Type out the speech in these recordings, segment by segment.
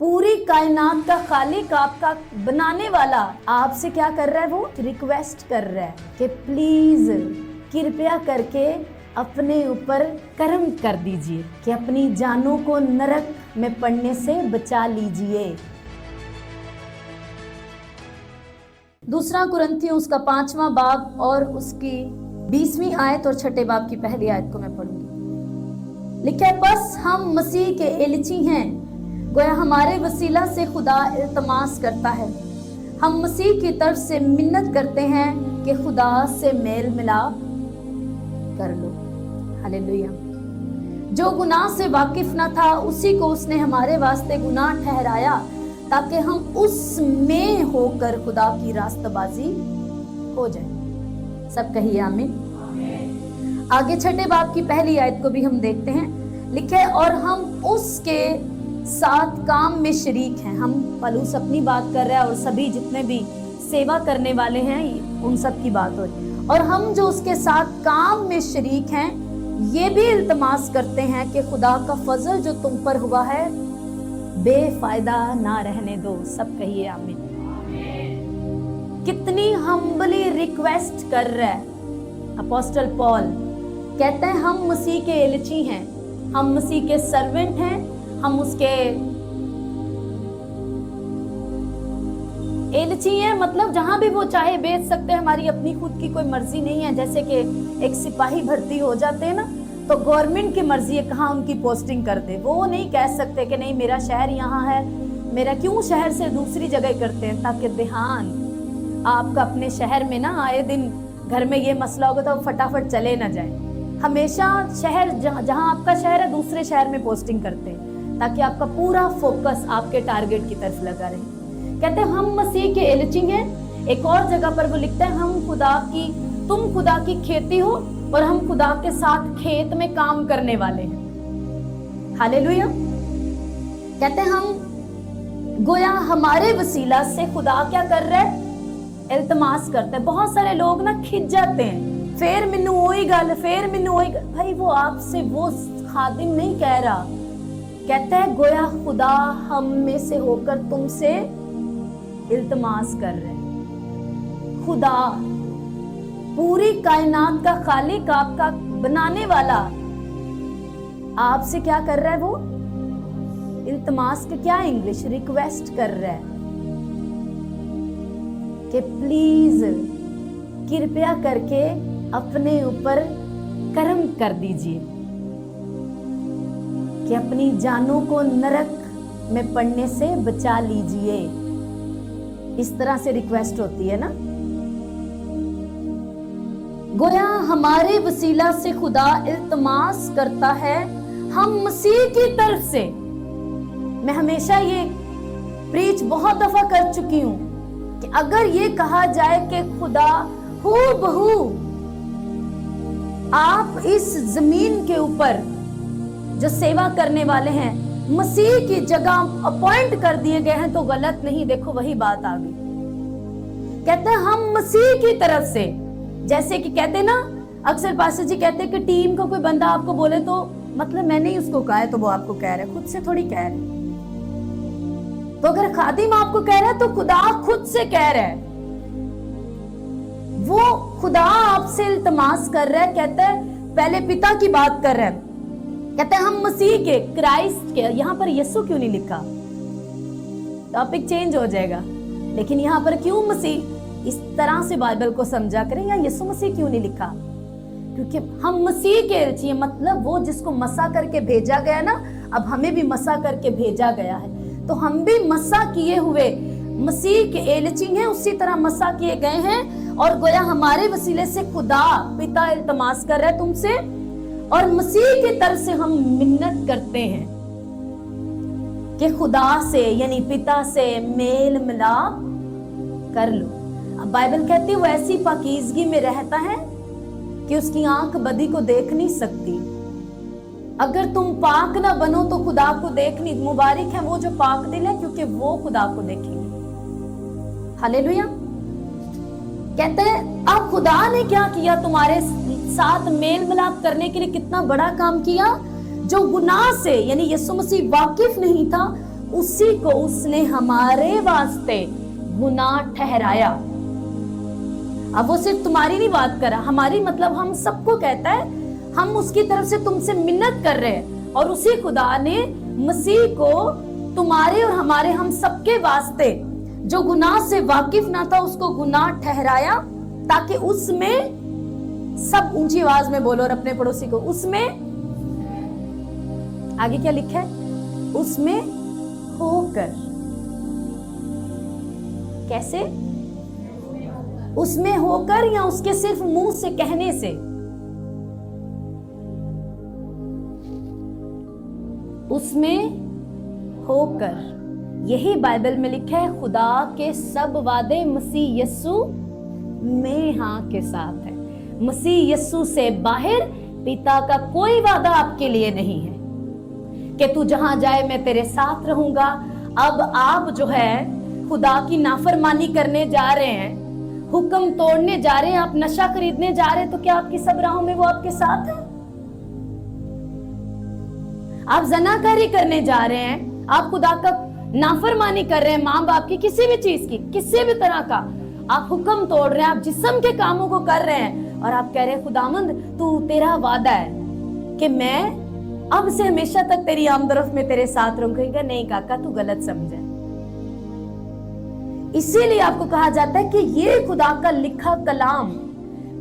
पूरी कायनात का खालिक, आपका बनाने वाला आपसे क्या कर रहा है? वो रिक्वेस्ट कर रहा है कि प्लीज कृपया करके अपने ऊपर करम कर दीजिए, कि अपनी जानों को नरक में पड़ने से बचा लीजिए। दूसरा कुरिन्थियों उसका 5वां बाब और उसकी 20वीं आयत और 6ठे बाब की पहली आयत को मैं पढ़ूंगी। लिखा है, बस हम मसीह के एलची हैं, गोया हमारे वसीला से खुदा इल्तमास करता है। हम मसीह की तरफ से मिन्नत करते हैं कि खुदा से मेल मिलाप कर लो। हालेलुया। जो गुनाह से वाकिफ न था उसी को उसने हमारे वास्ते गुनाह ठहराया, ताकि हम उसमें होकर खुदा की रास्तबाजी हो जाए। सब कहिए आमीन। आगे 6ठे बाब की पहली आयत को भी हम देखते हैं। लिखे, और हम उसके साथ काम में शरीक हैं। हम पलूस अपनी बात कर रहा है और सभी जितने भी सेवा करने वाले हैं उन सब की बात हो रही। और हम जो उसके साथ काम में शरीक हैं, ये भी इल्तमास करते हैं कि खुदा का फजल जो तुम पर हुआ है बेफायदा ना रहने दो। सब कहिए आमीन। कितनी हम्बली रिक्वेस्ट कर रहा है अपोस्टल पॉल। कहते हैं हम मसीह के एलची हैं, हम मसीह के सर्वेंट हैं, हम उसके एलची हैं। मतलब जहां भी वो चाहे बेच सकते हैं, हमारी अपनी खुद की कोई मर्जी नहीं है। जैसे कि एक सिपाही भर्ती हो जाते हैं ना, तो गवर्नमेंट की मर्जी है कहाँ उनकी पोस्टिंग कर दे। वो नहीं कह सकते कि नहीं मेरा शहर यहाँ है, मेरा क्यों शहर से दूसरी जगह करते हैं, ताकि ध्यान आपका अपने शहर में ना आए दिन घर में ये मसला होगा तो फटाफट चले ना जाए। हमेशा शहर जहाँ आपका शहर है दूसरे शहर में पोस्टिंग करते हैं, ताकि आपका पूरा फोकस आपके टारगेट की तरफ लगा रहे। कहते हैं हम मसीह के एलची हैं। एक और जगह पर वो लिखता है, तुम खुदा की खेती हो और हम खुदा के साथ खेत में काम करने वाले हैं। हालेलुया। कहते हैं हम गोया हमारे वसीला से खुदा क्या कर रहा है? इल्तमास करते हैं। बहुत सारे लोग ना खिंच जाते हैं, फिर मैनू वही गल, फिर मैनू वही गल। भाई वो आपसे वो खादिम नहीं कह रहा, कहता है गोया खुदा हम में से होकर तुमसे इल्तमास कर रहे हैं। खुदा पूरी कायनात का खालिक, आपका बनाने वाला आपसे क्या कर रहा है? वो इल्तमास के क्या इंग्लिश रिक्वेस्ट कर रहा है कि प्लीज कृपया करके अपने ऊपर करम कर दीजिए, कि अपनी जानों को नरक में पड़ने से बचा लीजिए। इस तरह से रिक्वेस्ट होती है ना। गोया हमारे वसीला से खुदा इल्तमास करता है, हम मसीह की तरफ से। मैं हमेशा ये प्रीच बहुत दफा कर चुकी हूं कि अगर ये कहा जाए कि खुदा हूबहू आप इस जमीन के ऊपर जो सेवा करने वाले हैं मसीह की जगह अपॉइंट कर दिए गए हैं, तो गलत नहीं। देखो वही बात आ गई। कहते हैं हम मसीह की तरफ से, जैसे कि कहते ना अक्सर पास्टर जी कहते हैं कि टीम का कोई बंदा आपको बोले तो मतलब मैंने ही उसको कहा है, तो वो आपको कह रहा है, खुद से थोड़ी कह रहा है। तो अगर खादिम आपको कह रहा है तो खुदा खुद से कह रहा है। वो खुदा आपसे इल्तमास कर रहा है। कहता है पहले पिता की बात कर रहा है, कहते हैं हम मसीह के, क्राइस्ट के। यहां पर यीशु क्यों नहीं लिखा? टॉपिक चेंज हो जाएगा। लेकिन यहां पर क्यों मसीह? इस तरह से बाइबल को समझा करें, या यीशु मसीह क्यों नहीं लिखा? क्योंकि हम मसीह के एलची हैं, मतलब वो जिसको मसा करके भेजा गया ना, अब हमें भी मसा करके भेजा गया है, तो हम भी मसा किए हुए मसीह के एलची हैं। उसी तरह मसा किए गए हैं, और गोया हमारे वसीले से खुदा पिता इल्तमास कर रहा है तुमसे, और मसीह की तरफ से हम मिन्नत करते हैं कि खुदा से यानी पिता से मेल मिलाप कर लो। अब बाइबल कहती है वो ऐसी पाकीज़गी में रहता है कि उसकी आंख बदी को देख नहीं सकती। अगर तुम पाक ना बनो तो खुदा को देख नहीं। मुबारक है वो जो पाक दिल है, क्योंकि वो खुदा को देखेंगे। हालेलुया। कहते हैं अब खुदा ने क्या किया? तुम्हारे साथ मेल मिलाप करने के लिए कितना बड़ा काम किया। जो गुनाह से यानी यीशु मसीह वाकिफ नहीं था, उसी को उसने हमारे वास्ते गुनाह ठहराया। अब वो सिर्फ तुम्हारी नहीं बात कर रहा, हमारी मतलब हम सबको कहता है, हम उसकी तरफ से तुमसे मिन्नत कर रहे हैं, और उसी खुदा ने मसीह को तुम्हारे और हमारे, हम सबके वास्ते जो गुनाह से वाकिफ ना था उसको गुनाह ठहराया, ताकि उसमें, सब ऊंची आवाज में बोलो और अपने पड़ोसी को, उसमें, आगे क्या लिखा है, उसमें होकर, कैसे, उसमें होकर या उसके सिर्फ मुंह से कहने से, उसमें होकर, यही बाइबल में लिखा है, खुदा के सब वादे मसीह यस्सु में हाँ के साथ है। मसीह यस्सु से बाहर पिता का कोई वादा आपके लिए नहीं है कि तू जहां जाए मैं तेरे साथ रहूंगा। अब आप जो है खुदा की नाफरमानी करने जा रहे हैं, हुक्म तोड़ने जा रहे हैं, आप नशा खरीदने जा रहे हैं, तो क्या आपकी सब राहों में वो आपके साथ है? आप जनाकारी करने जा रहे हैं, आप खुदा का नाफरमानी कर रहे हैं, माँ बाप की, किसी भी चीज की, किसी भी तरह का आप हुक्म तोड़ रहे हैं, आप जिस्म के कामों को कर रहे हैं, और आप कह रहे हैं खुदावंद तू, तेरा वादा है कि मैं अब से हमेशा तक तेरी आमदरफ में तेरे साथ रहूंगा। नहीं काका, तू गलत समझे। इसीलिए आपको कहा जाता है कि ये खुदा का लिखा कलाम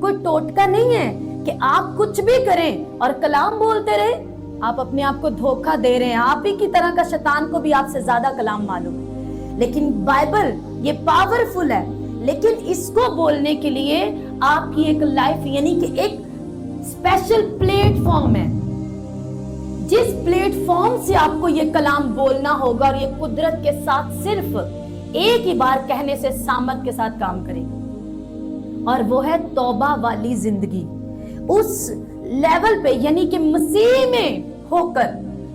कोई टोटका नहीं है कि आप कुछ भी करें और कलाम बोलते रहे। आप अपने आप को धोखा दे रहे हैं, आप ही की तरह का शैतान को भी आपसे ज्यादा कलाम मालूम है। लेकिन बाइबल ये पावरफुल है, लेकिन इसको बोलने के लिए आपकी एक लाइफ, यानी कि एक स्पेशल प्लेटफॉर्म है, जिस प्लेटफॉर्म से आपको ये कलाम बोलना होगा, और ये कुदरत के साथ सिर्फ एक ही बार कहने से सामर्थ के साथ काम करेगा, और वो है तौबा वाली जिंदगी। उस लेवल पे, यानी कि मसीह में होकर,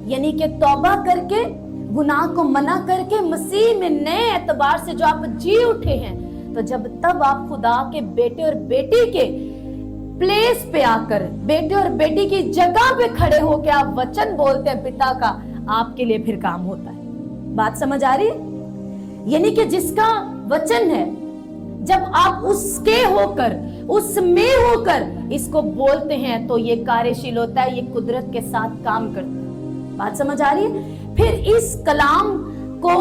यानी कि तौबा करके, गुनाह को मना करके, मसीह में नए एतबार से जो आप जी उठे हैं, तो जब तब आप खुदा के बेटे और बेटी के प्लेस पे आकर, बेटे और बेटी की जगह पे खड़े होकर आप वचन बोलते हैं पिता का, आपके लिए फिर काम होता है। बात समझ आ रही है? यानी कि जिसका वचन है, जब आप उसके होकर, उसमें होकर इसको बोलते हैं, तो ये कार्यशील होता है, ये कुदरत के साथ काम करता है। बात समझ आ रही है? फिर इस कलाम को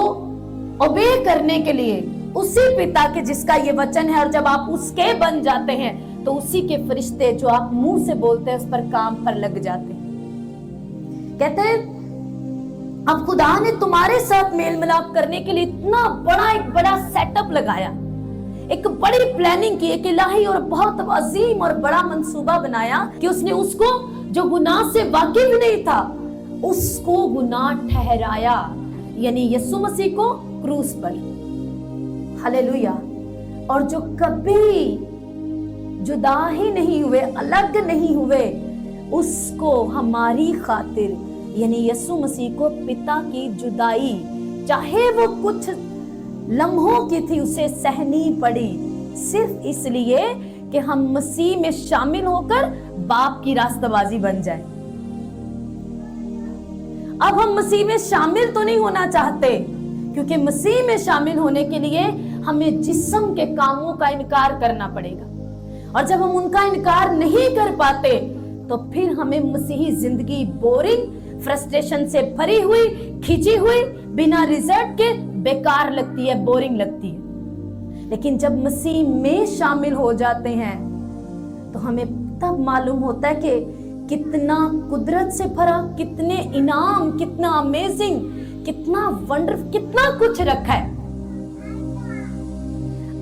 ओबे करने के लिए उसी पिता के जिसका ये वचन है, और जब आप उसके बन जाते हैं, तो उसी के फरिश्ते जो आप मुंह से बोलते हैं उस पर काम पर लग जाते हैं। कहते हैं अब खुदा ने तुम्हारे साथ मेल मिलाप करने के लिए इतना बड़ा, एक बड़ा सेटअप लगाया, एक बड़ी प्लानिंग की, एक इलाही और बहुत अजीम और बड़ा मंसूबा बनाया कि उसने उसको जो गुनाह से वाकिफ नहीं था उसको गुनाह ठहराया, यानी यीशु मसीह को क्रूस पर। हालेलुया। और जो कभी जुदा ही नहीं हुए, अलग नहीं हुए, उसको हमारी खातिर, यानी यीशु मसीह को पिता की जुदाई, चाहे वो कुछ लम्हों की थी, उसे सहनी पड़ी, सिर्फ इसलिए कि हम मसीह में शामिल होकर बाप की रास्ताबाजी बन जाए। अब हम मसीह में शामिल तो नहीं होना चाहते, क्योंकि मसीह में शामिल होने के लिए हमें जिस्म के कामों का इनकार करना पड़ेगा, और जब हम उनका इनकार नहीं कर पाते तो फिर हमें मसीही जिंदगी बोरिंग, फ्रस्ट्रेशन से भरी हुई, खिंची हुई, बिना रिजल्ट के बेकार लगती है, बोरिंग लगती है। लेकिन जब मसीह में शामिल हो जाते हैं तो हमें तब मालूम होता है कि कितना कुदरत से भरा, कितने इनाम, कितना अमेजिंग, कितना वंडरफुल, कितना कुछ रखा है।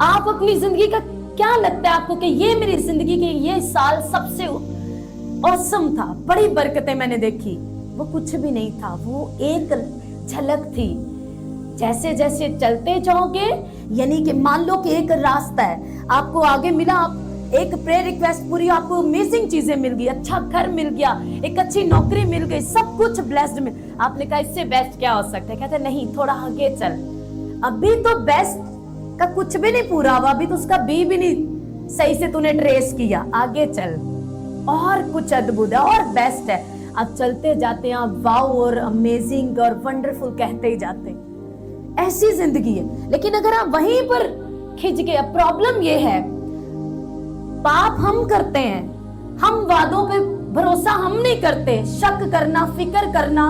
आप अपनी जिंदगी का क्या लगता है आपको कि ये मेरी जिंदगी के ये साल सबसे औसम था, बड़ी बरकतें मैंने देखी? वो कुछ भी नहीं था, वो एक झलक थी। जैसे जैसे चलते जाओगे, यानी कि मान लो कि एक रास्ता है, आपको आगे मिला, आप एक प्रेयर रिक्वेस्ट पूरी, आपको अमेजिंग चीजें मिल गई, अच्छा घर मिल गया, एक अच्छी नौकरी मिल गई, सब कुछ ब्लेस्ड मिल, आपने कहा इससे बेस्ट क्या हो सकता है? कहते नहीं, थोड़ा आगे चल, अभी तो बेस्ट का कुछ भी नहीं पूरा हुआ, अभी तो उसका बी भी नहीं सही से तूने ट्रेस किया, आगे चल, और कुछ अद्भुत है और बेस्ट है। अब चलते जाते हैं, वाओ और अमेजिंग और वंडरफुल कहते ही जाते हैं। ऐसी जिंदगी है। लेकिन अगर आप वहीं पर खिंच गए, प्रॉब्लम ये है पाप हम करते हैं, हम वादों पे भरोसा हम नहीं करते, शक करना, फिक्र करना,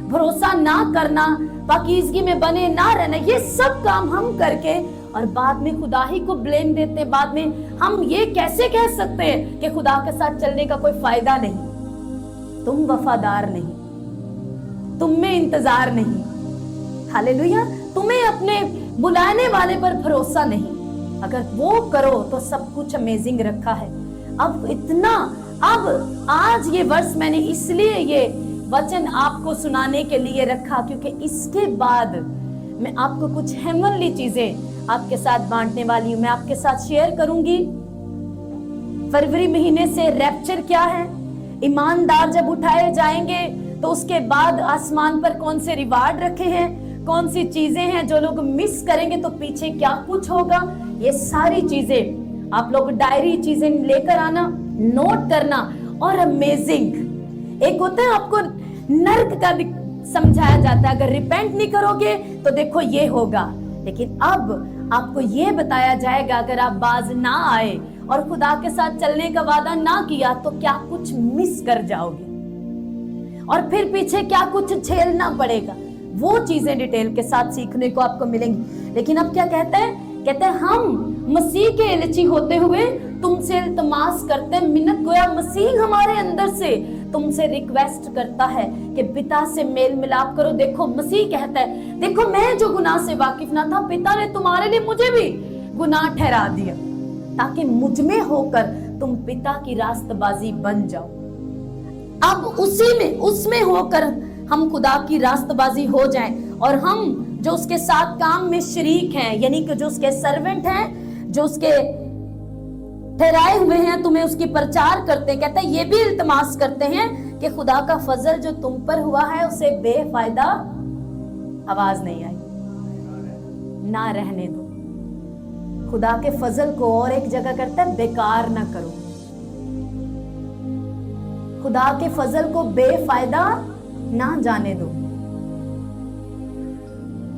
भरोसा ना करना, पाकीज़गी में बने ना रहना, ये सब काम हम करके और बाद में खुदा ही को ब्लेम देते हैं। बाद में हम ये कैसे कह सकते हैं कि खुदा के साथ चलने का कोई फायदा नहीं, तुम वफादार नहीं, तुम में इंतजार नहीं, हालेलुया, तुम्हें अपने बुलाने वाले पर भरोसा नहीं। अगर वो करो तो सब कुछ अमेजिंग रखा है। अब आज ये वर्ष मैंने इसलिए ये वचन आपको सुनाने के लिए रखा क्योंकि इसके बाद मैं आपको कुछ हेवनली चीजें आपके साथ बांटने वाली हूं। मैं आपके साथ शेयर करूंगी फरवरी महीने से रैप्चर क्या है, ईमानदार जब उठाए जाएंगे तो उसके बाद आसमान पर कौन से रिवार्ड रखे हैं, कौन सी चीजें हैं जो लोग मिस करेंगे तो पीछे क्या कुछ होगा। ये सारी चीजें आप लोग डायरी चीजें लेकर आना, नोट करना। और अमेजिंग एक होता है आपको नर्क का समझाया जाता है, अगर रिपेंट नहीं करोगे तो देखो ये होगा। लेकिन अब आपको ये बताया जाएगा अगर आप बाज ना आए और खुदा के साथ चलने का वादा ना किया तो क्या कुछ मिस कर जाओगे और फिर पीछे क्या कुछ झेलना पड़ेगा। वो चीजें डिटेल के साथ सीखने को आपको मिलेंगी। लेकिन अब क्या कहते हैं हम मसीह के एलची होते हुए तुमसे इल्तमास करते हैं, मिन्नत गोया मसीह हमारे अंदर से तुमसे रिक्वेस्ट करता है कि पिता से मेल मिलाप करो। देखो मसीह कहता है, देखो मैं जो गुनाह से वाकिफ ना था, पिता ने तुम्हारे लिए मुझे भी गुनाह ठहरा दिया ताकि मुझ में होकर तुम पिता की रास्तबाजी बन जाओ। अब उसमें होकर हम खुदा की रास्तबाजी हो जाएं और हम जो उसके साथ काम में शरीक हैं, यानी कि जो उसके सर्वेंट हैं, जो उसके ठहराए हुए हैं, तुम्हें उसकी प्रचार करते हैं। कहता है ये भी इल्तमास करते हैं कि खुदा का फजल जो तुम पर हुआ है उसे बेफायदा आवाज नहीं आई, ना रहने दो। खुदा के फजल को और एक जगह करता है बेकार ना करो, खुदा के फजल को बेफायदा ना जाने दो।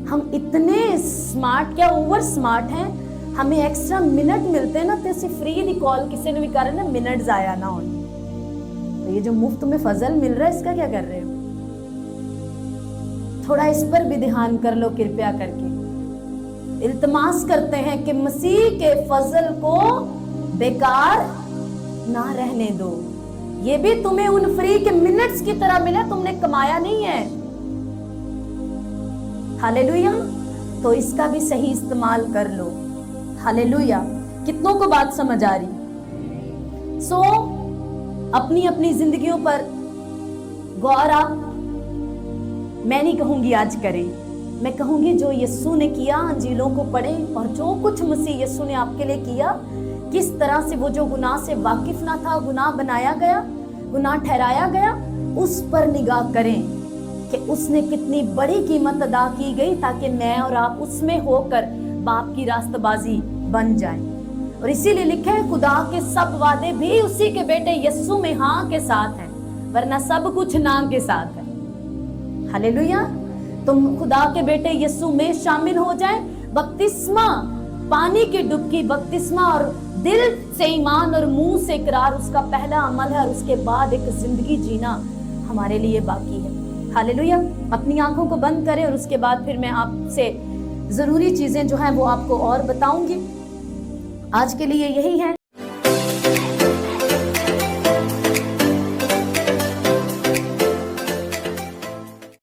हम इतने स्मार्ट, क्या ओवर स्मार्ट हैं, हमें एक्स्ट्रा मिनट मिलते हैं ना तो ऐसे फ्री दी कॉल किसी ने भी कहा ना मिनट जाया ना हो, तो ये जो मुफ्त में फजल मिल रहा है इसका क्या कर रहे हो? थोड़ा इस पर भी ध्यान कर लो कृपया करके। इल्तमास करते हैं कि मसीह के फजल को बेकार ना रहने दो। ये भी तुम्हें उन फ्री के मिनट्स की तरह मिला, तुमने कमाया नहीं है। हालेलुया, तो इसका भी सही इस्तेमाल कर लो। हालेलुया, कितनों को बात समझ आ रही? अपनी अपनी जिंदगियों पर गौर आप, मैं नहीं कहूंगी आज करें, मैं कहूंगी जो यीशु ने किया अंजीलों को पढ़ें और जो कुछ मसीह यीशु ने आपके लिए किया, किस तरह से वो जो गुनाह से वाकिफ ना था, गुनाह बनाया गया, गुनाह ठहराया गया, उस पर निगाह करें कि उसने कितनी बड़ी कीमत अदा की गई ताकि मैं और आप उसमें होकर बाप की रास्तबाजी बन जाएं। और इसीलिए लिखा है खुदा के सब वादे भी उसी के बेटे यीशु में हाँ के साथ हैं, वरना सब कुछ ना के साथ है। हालेलुया, तुम खुदा के बेटे यीशु में शामिल हो जाए। बपतिस्मा, पानी की डुबकी, बपतिस्मा और दिल से ईमान और मुंह से इकरार उसका पहला अमल है और उसके बाद एक जिंदगी जीना हमारे लिए बाकी है। हालेलुया, अपनी आंखों को बंद करें और उसके बाद फिर मैं आपसे जरूरी चीजें जो हैं वो आपको और बताऊंगी। आज के लिए यही है।